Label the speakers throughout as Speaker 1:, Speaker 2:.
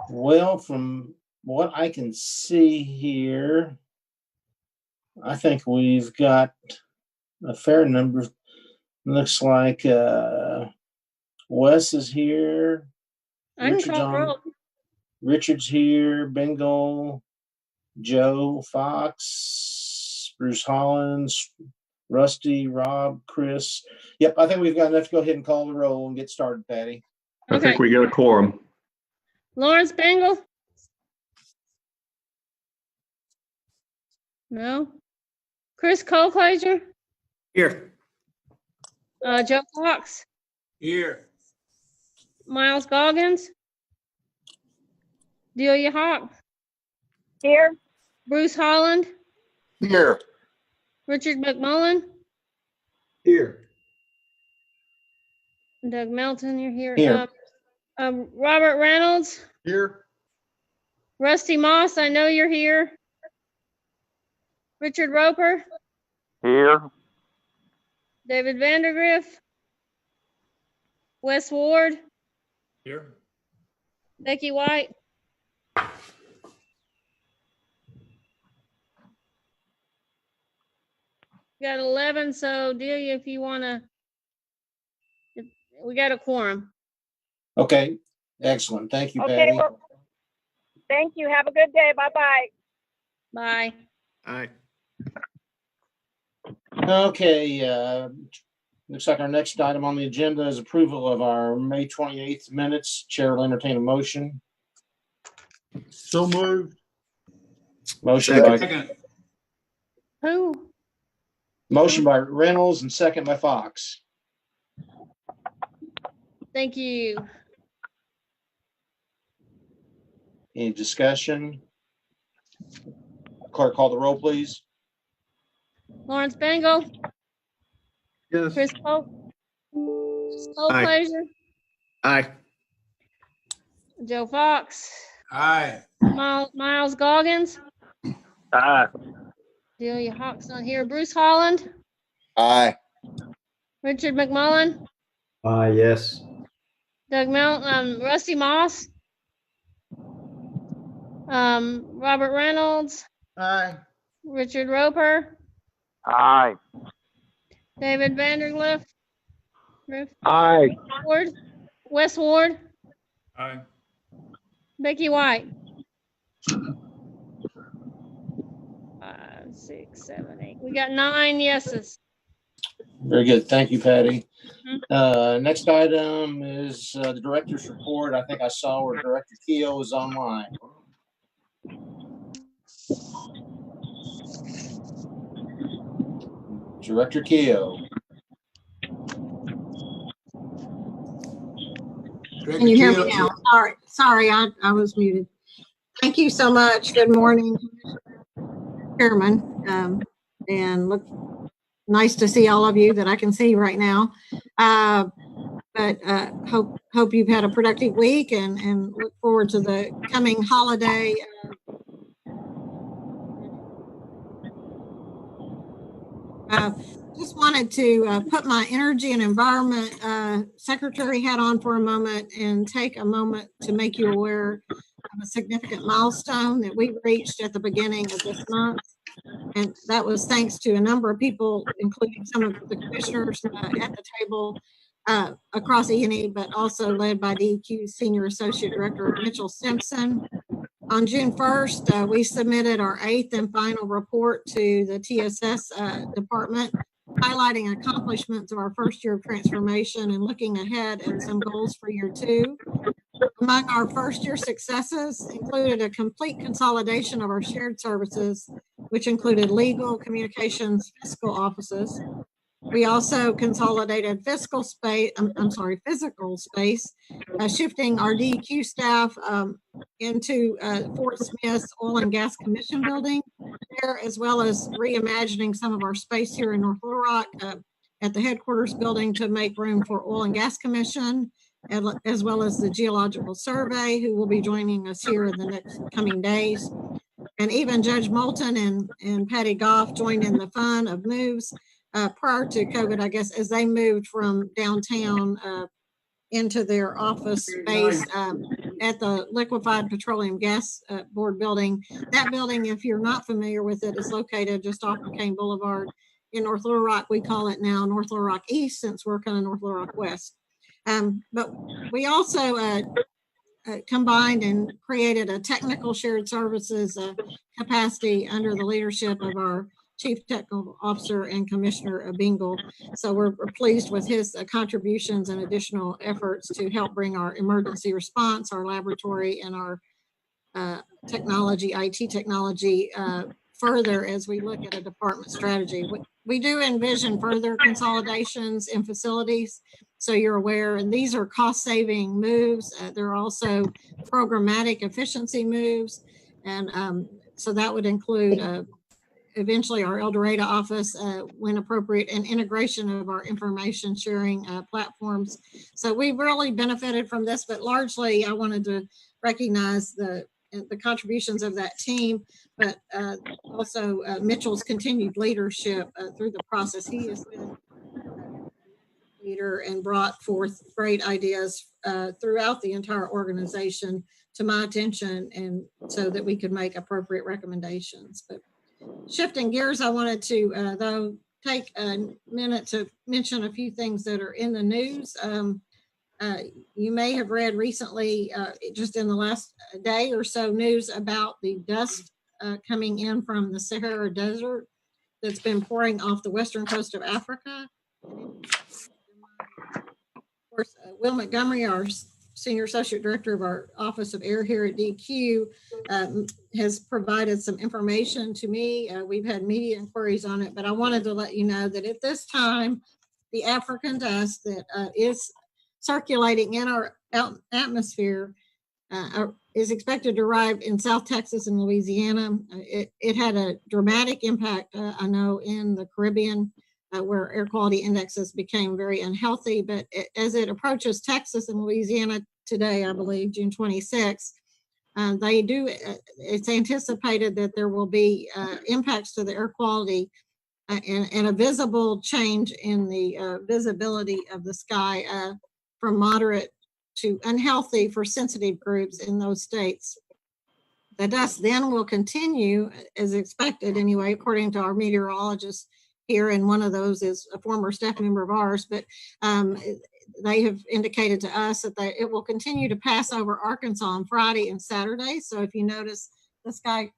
Speaker 1: Well, from what I can see here, I think we've got a fair number. Looks like Wes is here. Richard's here. Bengal, Joe, Fox, Bruce Hollins, Rusty, Rob, Chris. Yep, I think we've got enough to go ahead and call the roll and get started, Patty.
Speaker 2: Okay. I think we got a quorum.
Speaker 3: Lawrence Bengal? No. Chris Colclaser?
Speaker 4: Here.
Speaker 3: Joe Fox?
Speaker 4: Here.
Speaker 3: Miles Goggins? Delia Hawk?
Speaker 5: Here.
Speaker 3: Bruce Holland?
Speaker 4: Here.
Speaker 3: Richard McMullen?
Speaker 4: Here.
Speaker 3: Doug Melton, you're here.
Speaker 1: Here.
Speaker 3: Robert Reynolds?
Speaker 4: Here.
Speaker 3: Rusty Moss, I know you're here. Richard Roper?
Speaker 6: Here.
Speaker 3: David Vandergriff? Wes Ward?
Speaker 4: Here.
Speaker 3: Becky White? Got 11, so Delia, if you want to, we got a quorum.
Speaker 1: Okay, excellent. Thank you,
Speaker 5: Okay,
Speaker 1: Patty.
Speaker 5: well, thank you. Have a good day. Bye-bye.
Speaker 3: Bye.
Speaker 4: Aye.
Speaker 1: Okay, looks like our next item on the agenda is approval of our May 28th minutes. Chair will entertain a motion.
Speaker 4: So moved.
Speaker 1: Motion by
Speaker 4: Second.
Speaker 3: Who?
Speaker 1: Motion by Reynolds and second by Fox.
Speaker 3: Thank you.
Speaker 1: Any discussion? Clerk, call the roll, please.
Speaker 3: Lawrence Bengal?
Speaker 4: Yes.
Speaker 3: Chris Colclaser?
Speaker 4: Aye.
Speaker 3: Joe Fox?
Speaker 4: Aye.
Speaker 3: Miles Goggins?
Speaker 6: Aye.
Speaker 3: Delia Hawk's not here. Bruce Holland?
Speaker 4: Aye.
Speaker 3: Richard McMullen?
Speaker 4: Yes.
Speaker 3: Doug Melton? Rusty Moss? Robert Reynolds?
Speaker 4: Aye.
Speaker 3: Richard Roper?
Speaker 6: Aye.
Speaker 3: David Vandergriff?
Speaker 6: Aye.
Speaker 3: Wes Ward?
Speaker 4: Aye.
Speaker 3: Becky White? 5, 6, 7, 8. We got 9 yeses.
Speaker 1: Very good. Thank you, Patty. Next item is the director's report. I think I saw where Director Keogh is online. Director Keogh.
Speaker 7: Can you hear me now? Sorry, I was muted. Thank you so much. Good morning, Chairman. And look, nice to see all of you that I can see right now. But hope you've had a productive week and look forward to the coming holiday. Just wanted to put my energy and environment secretary hat on for a moment and take a moment to make you aware of a significant milestone that we reached at the beginning of this month. And that was thanks to a number of people, including some of the commissioners at the table across E&E, but also led by DEQ Senior Associate Director Mitchell Simpson. On June 1st, we submitted our 8th and final report to the TSS department, highlighting accomplishments of our first year of transformation and looking ahead at some goals for year 2. Among our first year successes included a complete consolidation of our shared services, which included legal, communications, fiscal offices. We also consolidated physical space, shifting our DEQ staff into Fort Smith's Oil and Gas Commission building there, as well as reimagining some of our space here in North Little Rock at the headquarters building to make room for Oil and Gas Commission, as well as the Geological Survey, who will be joining us here in the next coming days. And even Judge Moulton and Patty Goff joined in the fun of moves prior to COVID, I guess, as they moved from downtown into their office space at the Liquefied Petroleum Gas Board building. That building, if you're not familiar with it, is located just off McCain Boulevard in North Little Rock. We call it now North Little Rock East, since we're kind of North Little Rock West. But we also combined and created a technical shared services capacity under the leadership of our Chief Technical Officer and Commissioner Bingle. So we're pleased with his contributions and additional efforts to help bring our emergency response, our laboratory, and our technology, IT technology, further as we look at a department strategy. We do envision further consolidations in facilities, so you're aware, and these are cost-saving moves. There are also programmatic efficiency moves, and so that would include eventually our El Dorado office when appropriate, and integration of our information sharing platforms. So we've really benefited from this, but largely I wanted to recognize the contributions of that team, but also Mitchell's continued leadership through the process. He has been a leader and brought forth great ideas throughout the entire organization to my attention, and so that we could make appropriate recommendations. But shifting gears, I wanted to though take a minute to mention a few things that are in the news. You may have read recently, just in the last day or so, news about the dust coming in from the Sahara Desert that's been pouring off the western coast of Africa. Of course, Will Montgomery, our Senior Associate Director of our Office of Air here at DQ, has provided some information to me. We've had media inquiries on it, but I wanted to let you know that at this time, the African dust that is circulating in our atmosphere is expected to arrive in South Texas and Louisiana. It had a dramatic impact, I know, in the Caribbean, where air quality indexes became very unhealthy. But as it approaches Texas and Louisiana today, I believe, June 26th, it's anticipated that there will be impacts to the air quality and a visible change in the visibility of the sky from moderate to unhealthy for sensitive groups in those states. The dust then will continue, as expected anyway, according to our meteorologists here, and one of those is a former staff member of ours, but they have indicated to us that it will continue to pass over Arkansas on Friday and Saturday. So if you notice the sky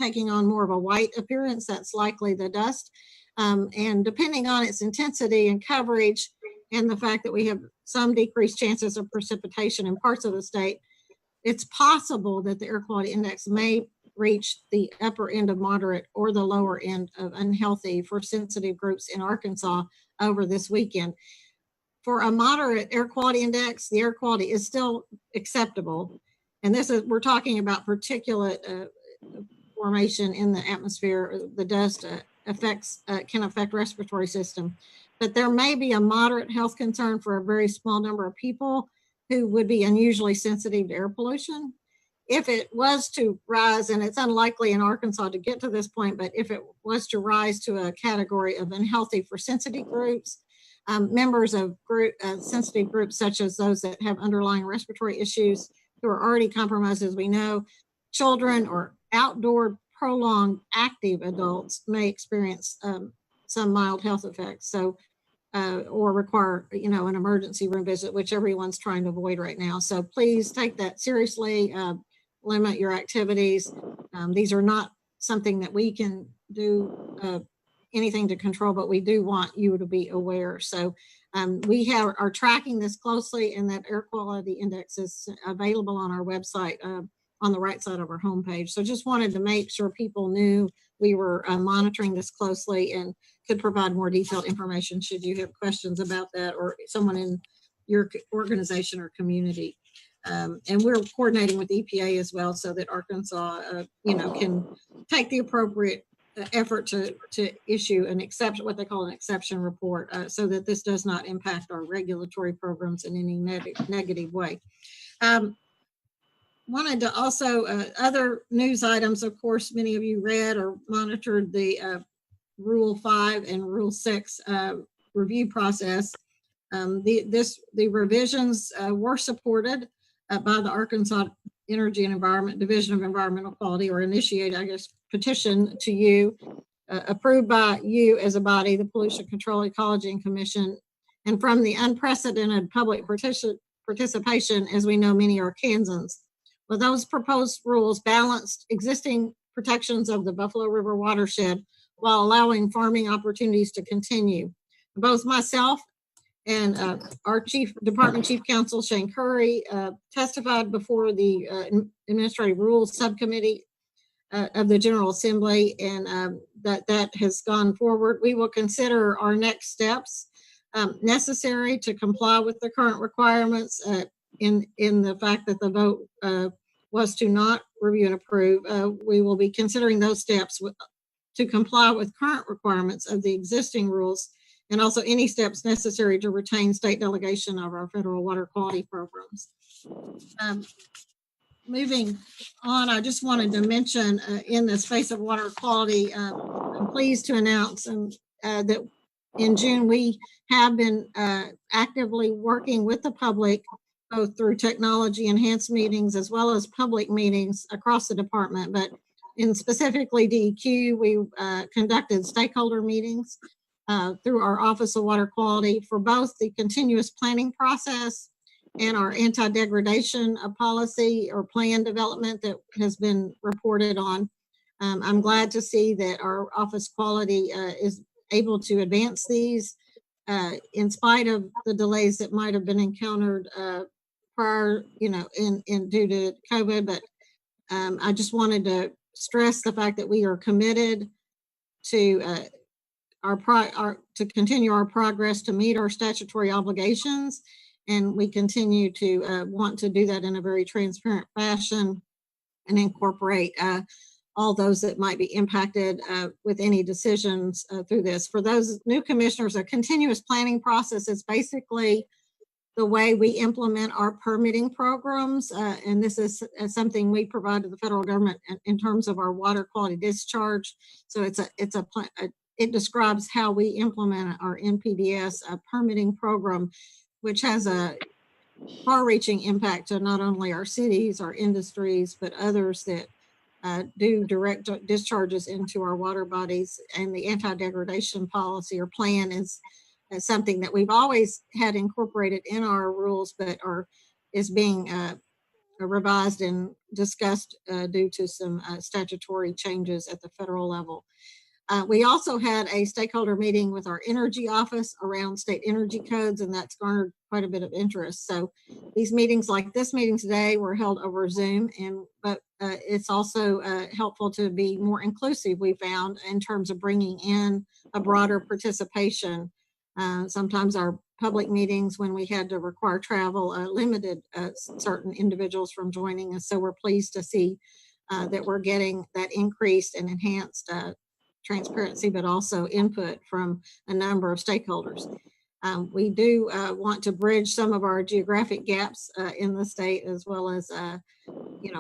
Speaker 7: taking on more of a white appearance, that's likely the dust. And depending on its intensity and coverage, and the fact that we have some decreased chances of precipitation in parts of the state, it's possible that the air quality index may reach the upper end of moderate or the lower end of unhealthy for sensitive groups in Arkansas over this weekend. For a moderate air quality index, the air quality is still acceptable. And we're talking about particulate formation in the atmosphere. The dust can affect respiratory system. But there may be a moderate health concern for a very small number of people who would be unusually sensitive to air pollution. If it was to rise, and it's unlikely in Arkansas to get to this point, but if it was to rise to a category of unhealthy for sensitive groups, members of sensitive groups such as those that have underlying respiratory issues who are already compromised, as we know, children or outdoor prolonged active adults may experience some mild health effects. So or require, an emergency room visit, which everyone's trying to avoid right now. So please take that seriously, limit your activities. These are not something that we can do anything to control, but we do want you to be aware. So we are tracking this closely, and that air quality index is available on our website on the right side of our homepage. So just wanted to make sure people knew we were monitoring this closely and could provide more detailed information should you have questions about that, or someone in your organization or community. And we're coordinating with EPA as well, so that Arkansas, can take the appropriate effort to issue an exception, what they call an exception report, so that this does not impact our regulatory programs in any negative way. Wanted to also, other news items, of course, many of you read or monitored the Rule 5 and Rule 6 review process. The revisions were supported by the Arkansas Energy and Environment Division of Environmental Quality, or initiate, I guess, petition to you, approved by you as a body, the Pollution Control, Ecology and Commission, and from the unprecedented public participation, as we know many are Kansans. Well, those proposed rules balanced existing protections of the Buffalo River watershed while allowing farming opportunities to continue. Both myself and our Department Chief Counsel, Shane Curry, testified before the Administrative Rules Subcommittee of the General Assembly, and that has gone forward. We will consider our next steps necessary to comply with the current requirements in the fact that the vote was to not review and approve. We will be considering those steps to comply with current requirements of the existing rules, and also any steps necessary to retain state delegation of our federal water quality programs. Moving on, I just wanted to mention in the space of water quality, I'm pleased to announce that in June we have been actively working with the public, both through technology enhanced meetings as well as public meetings across the department. But in specifically DEQ, we conducted stakeholder meetings through our Office of Water Quality for both the continuous planning process and our anti-degradation policy or plan development that has been reported on. I'm glad to see that our office quality is able to advance these in spite of the delays that might have been encountered prior, in due to COVID. But I just wanted to stress the fact that we are committed to to continue our progress to meet our statutory obligations, and we continue to want to do that in a very transparent fashion and incorporate all those that might be impacted with any decisions through this. For those new commissioners, a continuous planning process is basically the way we implement our permitting programs, and this is something we provide to the federal government in terms of our water quality discharge. So it describes how we implement our NPDES permitting program, which has a far-reaching impact to not only our cities, our industries, but others that do direct discharges into our water bodies. And the anti-degradation policy or plan is something that we've always had incorporated in our rules, but is being revised and discussed due to some statutory changes at the federal level. We also had a stakeholder meeting with our energy office around state energy codes, and that's garnered quite a bit of interest. So these meetings, like this meeting today, were held over Zoom, but it's also helpful to be more inclusive, we found, in terms of bringing in a broader participation. Sometimes our public meetings, when we had to require travel, limited certain individuals from joining us. So we're pleased to see that we're getting that increased and enhanced transparency, but also input from a number of stakeholders. We do want to bridge some of our geographic gaps in the state, as well as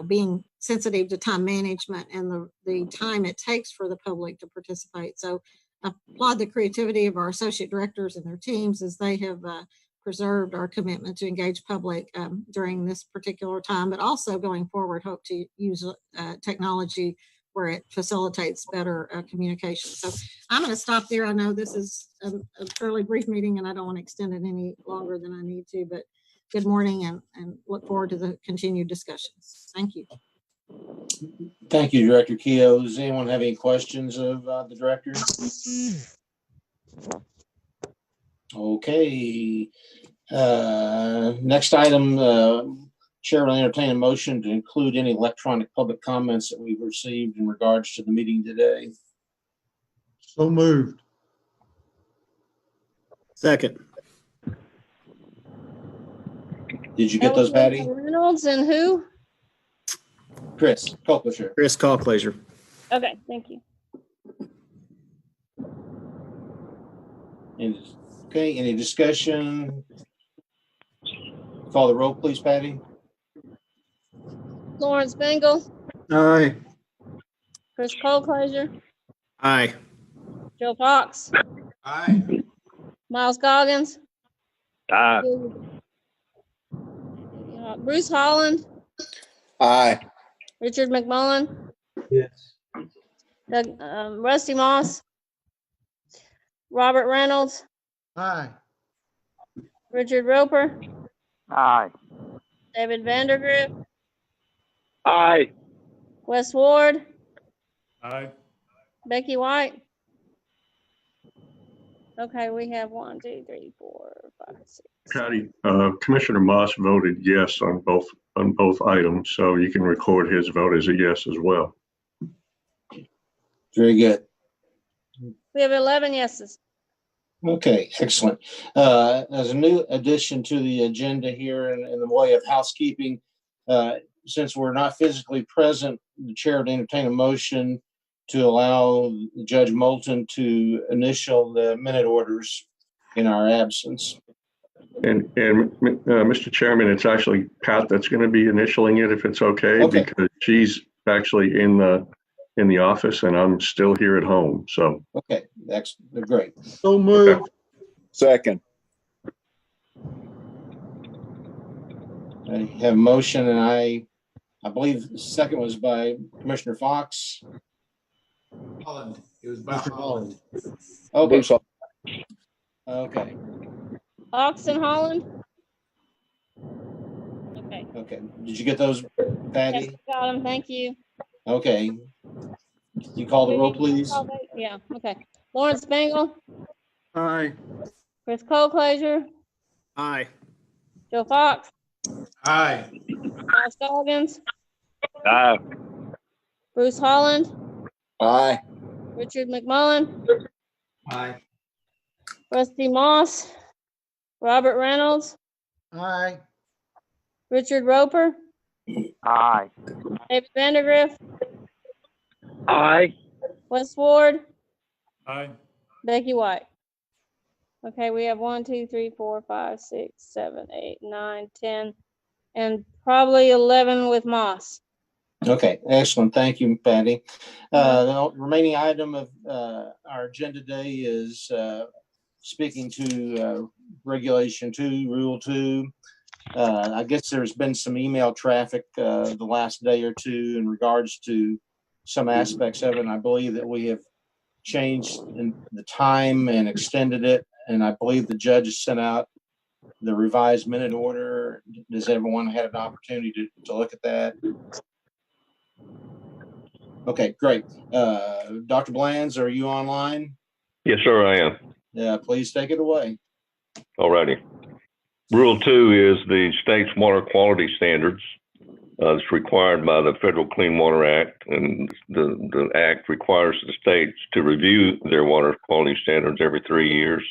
Speaker 7: being sensitive to time management and the time it takes for the public to participate. So I applaud the creativity of our associate directors and their teams as they have preserved our commitment to engage public during this particular time, but also going forward, hope to use technology where it facilitates better communication. So I'm going to stop there. I know this is a fairly brief meeting and I don't want to extend it any longer than I need to, but good morning and look forward to the continued discussions. Thank you.
Speaker 1: Thank you, Director Keough. Does anyone have any questions of the director? Okay. Next item, Chair will entertain a motion to include any electronic public comments that we've received in regards to the meeting today.
Speaker 4: So moved.
Speaker 8: Second.
Speaker 1: Did you get those, Patty?
Speaker 3: Reynolds and who?
Speaker 1: Chris Colclasure.
Speaker 8: Chris Colclasure.
Speaker 3: Okay, thank you.
Speaker 1: Okay, any discussion? Call the roll, please, Patty.
Speaker 3: Lawrence Bengal,
Speaker 4: Aye.
Speaker 3: Chris Colclasure,
Speaker 8: Aye.
Speaker 3: Joe Fox,
Speaker 4: Aye.
Speaker 3: Miles Goggins,
Speaker 6: Aye.
Speaker 3: Bruce Holland,
Speaker 4: Aye.
Speaker 3: Richard McMullen,
Speaker 4: Yes.
Speaker 3: Rusty Moss, Robert Reynolds,
Speaker 4: Aye.
Speaker 3: Richard Roper,
Speaker 6: Aye.
Speaker 3: David Vandergriff,
Speaker 6: Aye.
Speaker 3: Wes Ward,
Speaker 4: Aye.
Speaker 3: Becky White. Okay, we have 1, 2, 3, 4, 5, 6.
Speaker 2: Patty, Commissioner Moss voted yes on both items, so you can record his vote as a yes as well.
Speaker 1: Very good.
Speaker 3: We have 11 yeses.
Speaker 1: Okay, excellent. As a new addition to the agenda here in the way of housekeeping, since we're not physically present, the chair would entertain a motion to allow Judge Moulton to initial the minute orders in our absence.
Speaker 2: And Mr. Chairman, it's actually Pat that's going to be initialing it if it's okay, because she's actually in the office and I'm still here at home. So
Speaker 1: okay, that's great.
Speaker 4: So moved.
Speaker 2: Okay.
Speaker 6: Second.
Speaker 1: I have a motion, and I believe the second was by Commissioner Fox.
Speaker 4: Holland. It was by Holland.
Speaker 1: Okay. Okay.
Speaker 3: Fox and Holland. Okay.
Speaker 1: Okay. Did you get those, Patty?
Speaker 3: Yes, got them. Thank you.
Speaker 1: Okay. You call the roll, please.
Speaker 3: Yeah. Okay. Lawrence Bengal,
Speaker 4: Aye.
Speaker 3: Chris Colclaser,
Speaker 8: Aye.
Speaker 3: Joe Fox,
Speaker 4: Aye.
Speaker 3: Josh Goggins,
Speaker 6: Aye.
Speaker 3: Bruce Holland,
Speaker 6: Aye.
Speaker 3: Richard McMullen,
Speaker 4: Aye.
Speaker 3: Rusty Moss, Robert Reynolds,
Speaker 4: Aye.
Speaker 3: Richard Roper,
Speaker 6: Aye.
Speaker 3: David Vandergriff,
Speaker 6: Aye.
Speaker 3: Wes Ward,
Speaker 4: Aye.
Speaker 3: Becky White. Okay, we have 1, 2, 3, 4, 5, 6, 7, 8, 9, 10, and probably 11 with Moss.
Speaker 1: Okay, excellent. Thank you, Patty. The remaining item of our agenda today is speaking to Regulation 2, Rule 2. I guess there's been some email traffic the last day or two in regards to some aspects of it. And I believe that we have changed in the time and extended it. And I believe the judge has sent out the revised minute order. Does everyone have an opportunity to look at that? Okay, great. Dr. Blands, are you online?
Speaker 2: yes, sir, I am.
Speaker 1: Yeah, please take it away.
Speaker 2: Alrighty. Rule 2 is the state's water quality standards. It's required by the Federal Clean Water Act, and the act requires the states to review their water quality standards every 3 years,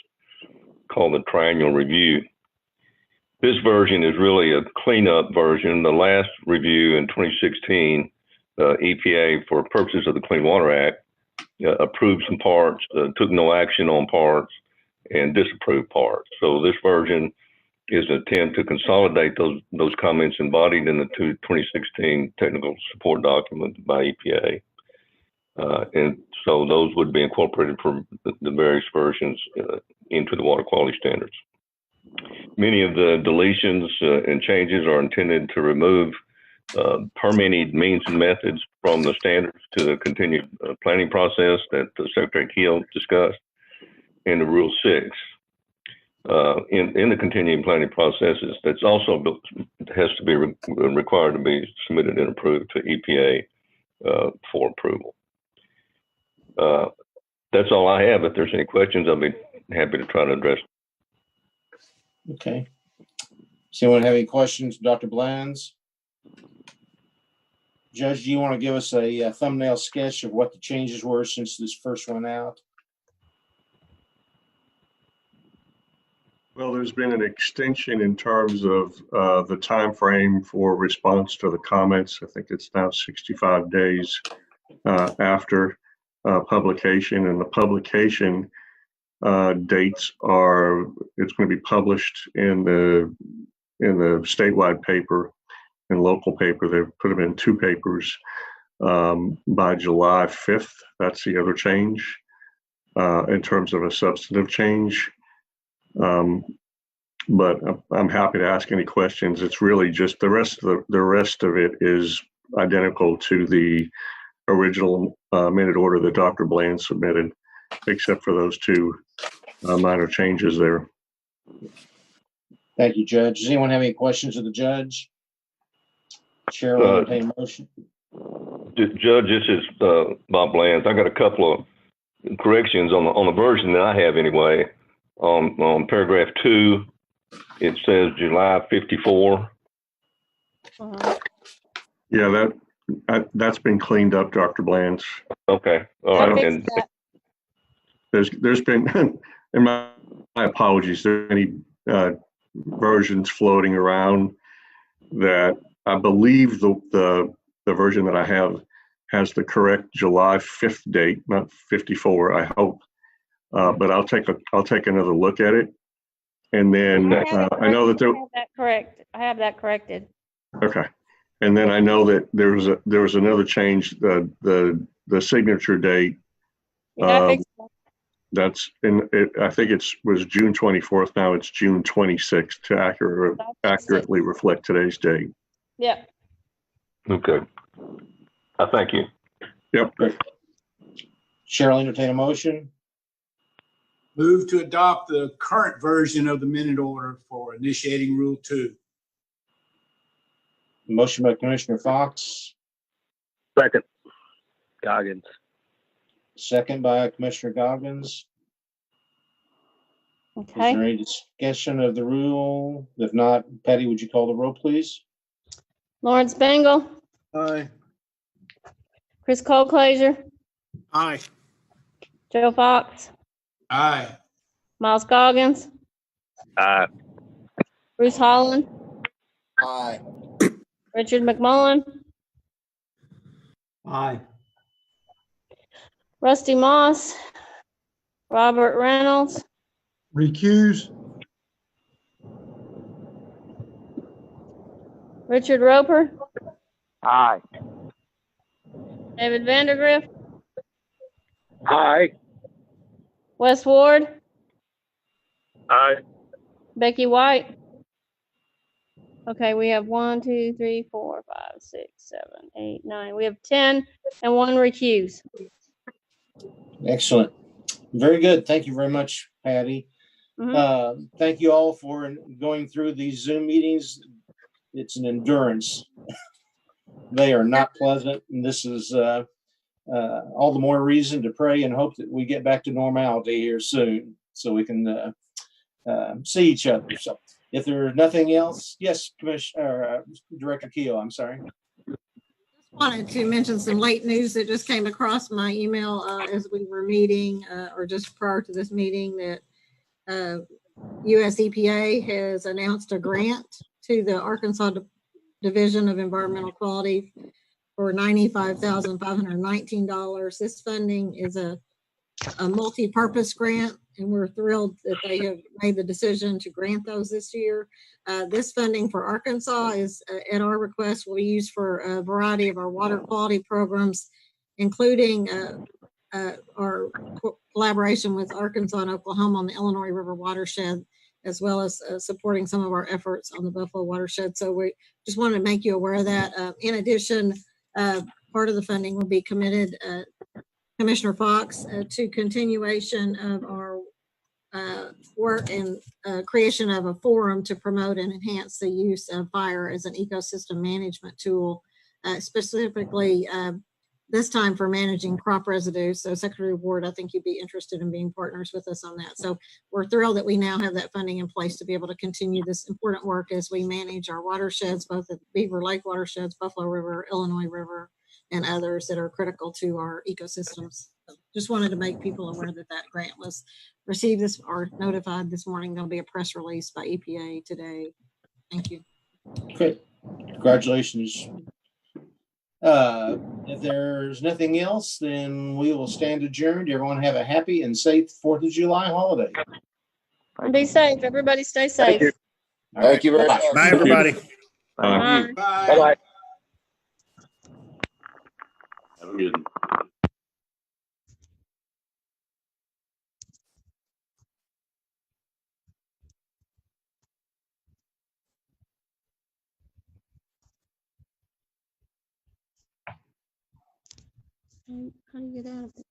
Speaker 2: called the triennial review. This version is really a cleanup version. The last review in 2016, EPA, for purposes of the Clean Water Act, approved some parts, took no action on parts, and disapproved parts. So this version is an attempt to consolidate those comments embodied in the 2016 technical support document by EPA. And so those would be incorporated from the various versions into the water quality standards. Many of the deletions and changes are intended to remove permitted means and methods from the standards to the continued planning process that Secretary Keel discussed in the Rule 6. In the continuing planning processes, that's also has to be required to be submitted and approved to EPA for approval. That's all I have. If there's any questions, I'll be happy to try to address.
Speaker 1: Okay. Does anyone have any questions, Dr. Blands? Judge, do you want to give us a thumbnail sketch of what the changes were since this first went out?
Speaker 2: Well, there's been an extension in terms of the time frame for response to the comments. I think it's now 65 days after publication, and the publication dates are, it's going to be published in the statewide paper and local paper. They've put them in 2 papers by July 5th. That's the other change in terms of a substantive change.
Speaker 9: but I'm happy to ask any questions. It's really just the rest of it is identical to the original minute order that Dr. Bland submitted, except for those two minor changes there.
Speaker 1: Thank you, Judge. Does anyone have any questions of the judge? Chair will entertain a motion.
Speaker 2: Judge, this is Bob Bland. I got a couple of corrections on the version that I have anyway. On paragraph 2, it says July 54.
Speaker 9: Yeah, that's been cleaned up, Dr. Bland.
Speaker 2: Okay. All right. And
Speaker 9: there's been, and my apologies, there are any versions floating around that I believe the version that I have has the correct July 5th date, not 54, I hope. But I'll take another look at it. And then I know that
Speaker 3: I have that corrected.
Speaker 9: Okay. And then I know that there was another change, the signature date. That's in it, I think was June 24th. Now it's June 26th to accurately reflect today's date.
Speaker 3: Yeah.
Speaker 2: Okay. Thank you.
Speaker 9: Yep.
Speaker 1: Chair will entertain a motion.
Speaker 4: Move to adopt the current version of the minute order for initiating Rule 2.
Speaker 1: Motion by Commissioner Fox.
Speaker 6: Second. Goggins.
Speaker 1: Second by Commissioner Goggins.
Speaker 3: Okay.
Speaker 1: Is there any discussion of the rule? If not, Patty, would you call the roll, please?
Speaker 3: Lawrence Bengal.
Speaker 4: Aye.
Speaker 3: Chris Colclaser.
Speaker 8: Aye.
Speaker 3: Joe Fox.
Speaker 4: Aye.
Speaker 3: Miles Goggins.
Speaker 6: Aye.
Speaker 3: Bruce Holland.
Speaker 6: Aye.
Speaker 3: Richard McMullen.
Speaker 4: Aye.
Speaker 3: Rusty Moss. Robert Reynolds.
Speaker 4: Recuse.
Speaker 3: Richard Roper.
Speaker 6: Aye.
Speaker 3: David Vandergriff.
Speaker 6: Aye.
Speaker 3: Wes Ward.
Speaker 6: Aye.
Speaker 3: Becky White. Okay, we have 1, 2, 3, 4, 5, 6, 7, 8, 9. We have 10 and 1 recuse.
Speaker 1: Excellent. Very good. Thank you very much, Patty. Thank you all for going through these Zoom meetings. It's an endurance. They are not pleasant, and this is all the more reason to pray and hope that we get back to normality here soon, so we can see each other. So, if there's nothing else, yes, Commissioner Director Keogh, I'm sorry.
Speaker 7: Wanted to mention some late news that just came across my email as we were meeting, or just prior to this meeting, that US EPA has announced a grant to the Arkansas Division of Environmental Quality for $95,519. This funding is a multi-purpose grant, and we're thrilled that they have made the decision to grant those this year. This funding for Arkansas is, at our request, will be used for a variety of our water quality programs, including our collaboration with Arkansas and Oklahoma on the Illinois River watershed, as well as supporting some of our efforts on the Buffalo watershed. So we just wanted to make you aware of that. In addition, part of the funding will be committed, Commissioner Fox, to continuation of our work and creation of a forum to promote and enhance the use of fire as an ecosystem management tool, specifically this time for managing crop residues. So Secretary Ward, I think you'd be interested in being partners with us on that. So we're thrilled that we now have that funding in place to be able to continue this important work as we manage our watersheds, both the Beaver Lake watersheds, Buffalo River, Illinois River, and others that are critical to our ecosystems. So just wanted to make people aware that that grant was received or notified this morning. There'll be a press release by EPA today. Thank you.
Speaker 1: Okay, congratulations. If there's nothing else, then we will stand adjourned. Everyone have a happy and safe 4th of July holiday.
Speaker 3: Be safe. Everybody stay safe.
Speaker 6: Thank you very much.
Speaker 8: Bye, everybody.
Speaker 6: Bye.
Speaker 3: Bye.
Speaker 6: Bye-bye.
Speaker 2: Have a good
Speaker 7: How do you get out of it?